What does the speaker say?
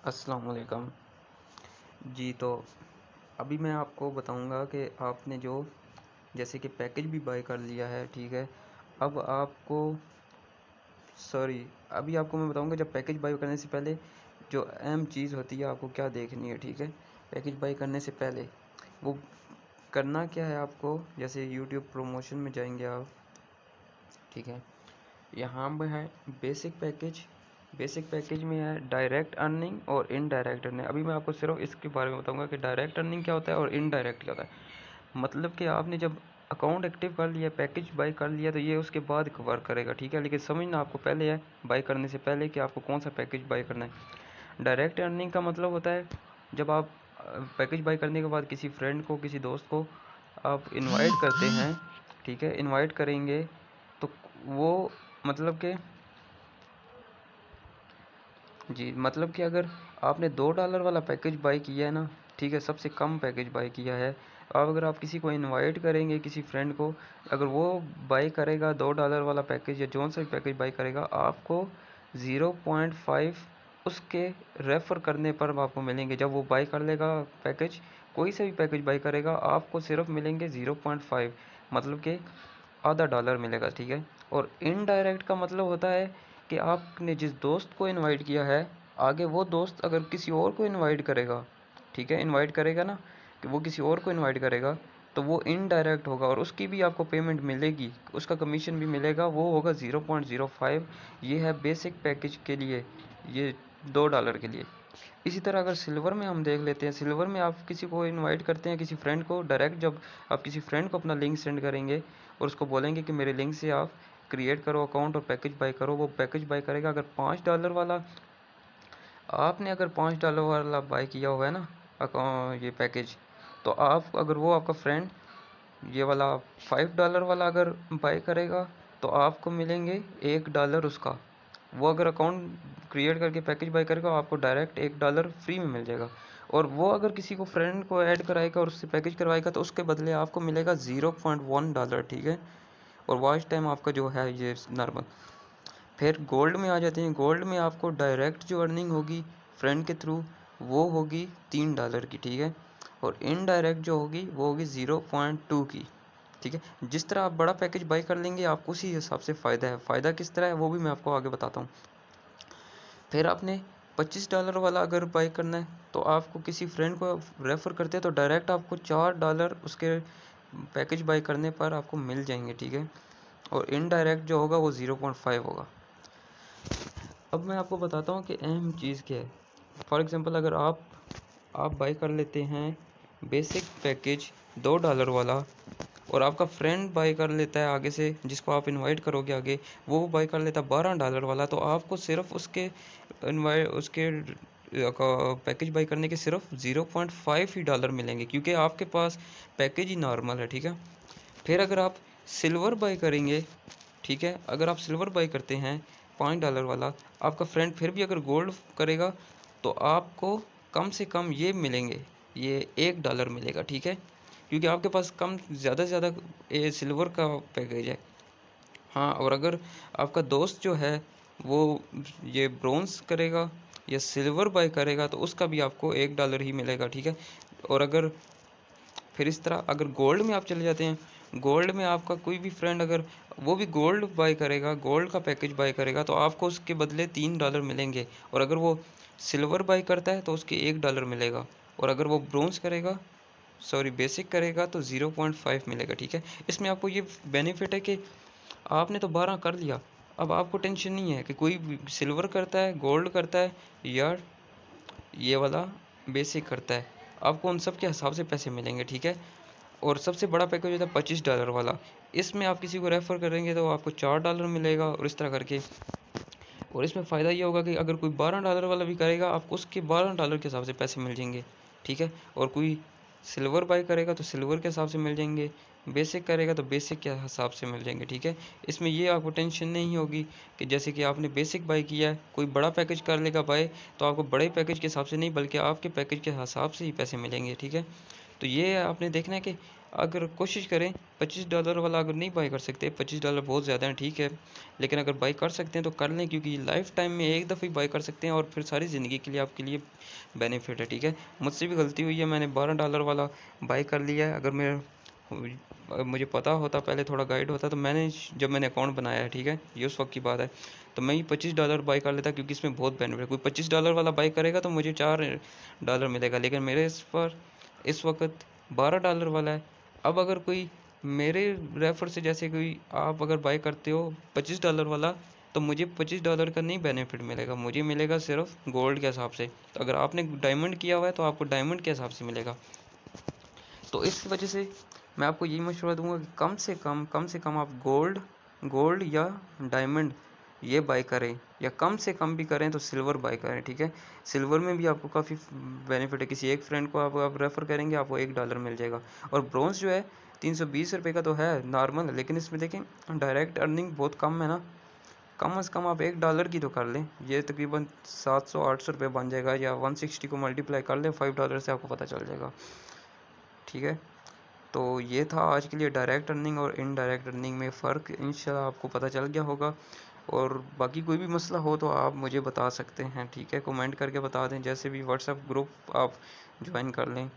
अस्सलाम वालेकुम। जी, तो अभी मैं आपको बताऊंगा कि आपने जो जैसे कि पैकेज भी बाय कर लिया है, ठीक है। अब आपको सॉरी अभी आपको मैं बताऊंगा जब पैकेज बाय करने से पहले जो अहम चीज़ होती है आपको क्या देखनी है, ठीक है। पैकेज बाय करने से पहले वो करना क्या है आपको, जैसे यूट्यूब प्रमोशन में जाएंगे आप, ठीक है। यहाँ पे है बेसिक पैकेज। बेसिक पैकेज में है डायरेक्ट अर्निंग और इनडायरेक्ट अर्निंग। अभी मैं आपको सिर्फ इसके बारे में बताऊंगा कि डायरेक्ट अर्निंग क्या होता है और इनडायरेक्ट क्या होता है। मतलब कि आपने जब अकाउंट एक्टिव कर लिया, पैकेज बाय कर लिया, तो ये उसके बाद वर्क करेगा, ठीक है। लेकिन समझना आपको पहले है बाय करने से पहले कि आपको कौन सा पैकेज बाय करना है। डायरेक्ट अर्निंग का मतलब होता है जब आप पैकेज बाय करने के बाद किसी फ्रेंड को, किसी दोस्त को आप इनवाइट करते हैं, ठीक है। इनवाइट करेंगे तो वो मतलब कि जी, मतलब कि अगर आपने $2 वाला पैकेज बाय किया है ना, ठीक है, सबसे कम पैकेज बाय किया है। अब अगर आप किसी को इनवाइट करेंगे, किसी फ्रेंड को, अगर वो बाय करेगा $2 वाला पैकेज या जौन सा भी पैकेज बाय करेगा, आपको 0.5 उसके रेफ़र करने पर आपको मिलेंगे। जब वो बाय कर लेगा पैकेज, कोई सा भी पैकेज बाय करेगा, आपको सिर्फ मिलेंगे 0.5, मतलब कि $0.5 मिलेगा, ठीक है। और इनडायरेक्ट का मतलब होता है कि आपने जिस दोस्त को इनवाइट किया है, आगे वो दोस्त अगर किसी और को इनवाइट करेगा, ठीक है, इनवाइट करेगा ना, कि वो किसी और को इनवाइट करेगा, तो वो इनडायरेक्ट होगा और उसकी भी आपको पेमेंट मिलेगी, उसका कमीशन भी मिलेगा, वो होगा 0.05। ये है बेसिक पैकेज के लिए, ये $2 के लिए। इसी तरह अगर सिल्वर में हम देख लेते हैं, सिल्वर में आप किसी को इनवाइट करते हैं, किसी फ्रेंड को डायरेक्ट, जब आप किसी फ्रेंड को अपना लिंक सेंड करेंगे और उसको बोलेंगे कि मेरे लिंक से आप क्रिएट करो अकाउंट और पैकेज बाय करो, वो पैकेज बाय करेगा। अगर $5 वाला आपने अगर $5 वाला बाय किया हुआ है ना अकाउंट, ये पैकेज, तो आप अगर वो आपका फ्रेंड ये वाला $5 वाला अगर बाय करेगा, तो आपको मिलेंगे $1 उसका। वो अगर अकाउंट क्रिएट करके पैकेज बाय करेगा, आपको डायरेक्ट $1 फ्री में मिल जाएगा। और वो अगर किसी को फ्रेंड को ऐड कराएगा और उससे पैकेज करवाएगा, तो उसके बदले आपको मिलेगा $0.1, ठीक है। और वॉच टाइम आपका जो है ये नॉर्मल। फिर गोल्ड में आ जाते हैं। गोल्ड में आपको डायरेक्ट जो अर्निंग होगी फ्रेंड के थ्रू, वो होगी $3 की, ठीक है। और इनडायरेक्ट जो होगी वो होगी 0.2 की, ठीक है। जिस तरह आप बड़ा पैकेज बाय कर लेंगे, आपको उसी हिसाब से फ़ायदा है। फ़ायदा किस तरह है वो भी मैं आपको आगे बताता हूँ। फिर आपने $25 वाला अगर बाय करना है, तो आपको किसी फ्रेंड को रेफ़र करते हैं, तो डायरेक्ट आपको $4 उसके पैकेज बाय करने पर आपको मिल जाएंगे, ठीक है। और इनडायरेक्ट जो होगा वो 0.5 होगा। अब मैं आपको बताता हूँ कि अहम चीज़ क्या है। फॉर एग्ज़ाम्पल अगर आप बाय कर लेते हैं बेसिक पैकेज $2 वाला, और आपका फ्रेंड बाय कर लेता है आगे से, जिसको आप इनवाइट करोगे आगे, वो बाय कर लेता है $12 वाला, तो आपको सिर्फ उसके इनवाइट उसके पैकेज बाय करने के सिर्फ 0.5 ही डॉलर मिलेंगे, क्योंकि आपके पास पैकेज ही नॉर्मल है, ठीक है। फिर अगर आप सिल्वर बाय करेंगे, ठीक है, अगर आप सिल्वर बाय करते हैं $5 वाला, आपका फ्रेंड फिर भी अगर गोल्ड करेगा, तो आपको कम से कम ये मिलेंगे, ये $1 मिलेगा, ठीक है। क्योंकि आपके पास कम ज़्यादा से ज़्यादा ये सिल्वर का पैकेज है। हाँ, और अगर आपका दोस्त जो है वो ये ब्रोंज़ करेगा या सिल्वर बाय करेगा, तो उसका भी आपको $1 ही मिलेगा, ठीक है। और अगर फिर इस तरह अगर गोल्ड में आप चले जाते हैं, गोल्ड में आपका कोई भी फ्रेंड अगर वो भी गोल्ड बाय करेगा, गोल्ड का पैकेज बाय करेगा, तो आपको उसके बदले $3 मिलेंगे। और अगर वो सिल्वर बाय करता है तो उसके $1 मिलेगा। और अगर वो ब्रोंज़ करेगा, सॉरी बेसिक करेगा, तो 0.5 मिलेगा, ठीक है। इसमें आपको ये बेनिफिट है कि आपने तो 12 कर लिया, अब आपको टेंशन नहीं है कि कोई सिल्वर करता है, गोल्ड करता है, या ये वाला बेसिक करता है, आपको उन सब के हिसाब से पैसे मिलेंगे, ठीक है। और सबसे बड़ा पैकेज होता है $25 वाला। इसमें आप किसी को रेफ़र करेंगे तो आपको $4 मिलेगा, और इस तरह करके। और इसमें फ़ायदा ये होगा कि अगर कोई $12 वाला भी करेगा, आपको उसके $12 के हिसाब से पैसे मिल जाएंगे, ठीक है। और कोई सिल्वर बाय करेगा तो सिल्वर के हिसाब से मिल जाएंगे, बेसिक करेगा तो बेसिक के हिसाब से मिल जाएंगे, ठीक है। इसमें ये आपको टेंशन नहीं होगी कि जैसे कि आपने बेसिक बाय किया है, कोई बड़ा पैकेज कर लेगा बाय, तो आपको बड़े पैकेज के हिसाब से नहीं, बल्कि आपके पैकेज के हिसाब से ही पैसे मिलेंगे, ठीक है। तो ये आपने देखना है कि अगर कोशिश करें $25 वाला, अगर नहीं बाई कर सकते, $25 बहुत ज़्यादा है, ठीक है, लेकिन अगर बाई कर सकते हैं तो कर लें, क्योंकि लाइफ टाइम में एक दफ़े बाई कर सकते हैं और फिर सारी ज़िंदगी के लिए आपके लिए बेनिफिट है, ठीक है। मुझसे भी गलती हुई है, मैंने $12 वाला बाई कर लिया है। अगर मुझे पता होता, पहले थोड़ा गाइड होता, तो जब मैंने अकाउंट बनाया है, ठीक है, ये उस वक्त की बात है, तो मैं ही $25 बाई कर लेता, क्योंकि इसमें बहुत बेनिफिट है। कोई $25 वाला बाई करेगा तो मुझे $4 मिलेगा, लेकिन मेरे इस वक्त $12 वाला है। अब अगर कोई मेरे रेफर से, जैसे कोई आप अगर बाय करते हो $25 वाला, तो मुझे $25 का नहीं बेनिफिट मिलेगा, मुझे मिलेगा सिर्फ गोल्ड के हिसाब से। तो अगर आपने डायमंड किया हुआ है तो आपको डायमंड के हिसाब से मिलेगा। तो इस वजह से मैं आपको यही मशवरा दूंगा कि कम से कम आप गोल्ड गोल्ड या डायमंड ये बाय करें, या कम से कम भी करें तो सिल्वर बाय करें, ठीक है। सिल्वर में भी आपको काफ़ी बेनिफिट है, किसी एक फ्रेंड को आप रेफ़र करेंगे, आपको $1 मिल जाएगा। और ब्रोंज़ जो है ₹320 का तो है नॉर्मल, लेकिन इसमें देखें डायरेक्ट अर्निंग बहुत कम है ना। कम से कम आप $1 की तो कर लें, ये तकरीबन 700-800 रुपये बन जाएगा, या 160 को मल्टीप्लाई कर लें $5 से, आपको पता चल जाएगा, ठीक है। तो ये था आज के लिए डायरेक्ट अर्निंग और इनडायरेक्ट अर्निंग में फ़र्क, इंशाल्लाह आपको पता चल गया होगा। और बाकी कोई भी मसला हो तो आप मुझे बता सकते हैं, ठीक है, कमेंट करके बता दें, जैसे भी व्हाट्सएप ग्रुप आप ज्वाइन कर लें।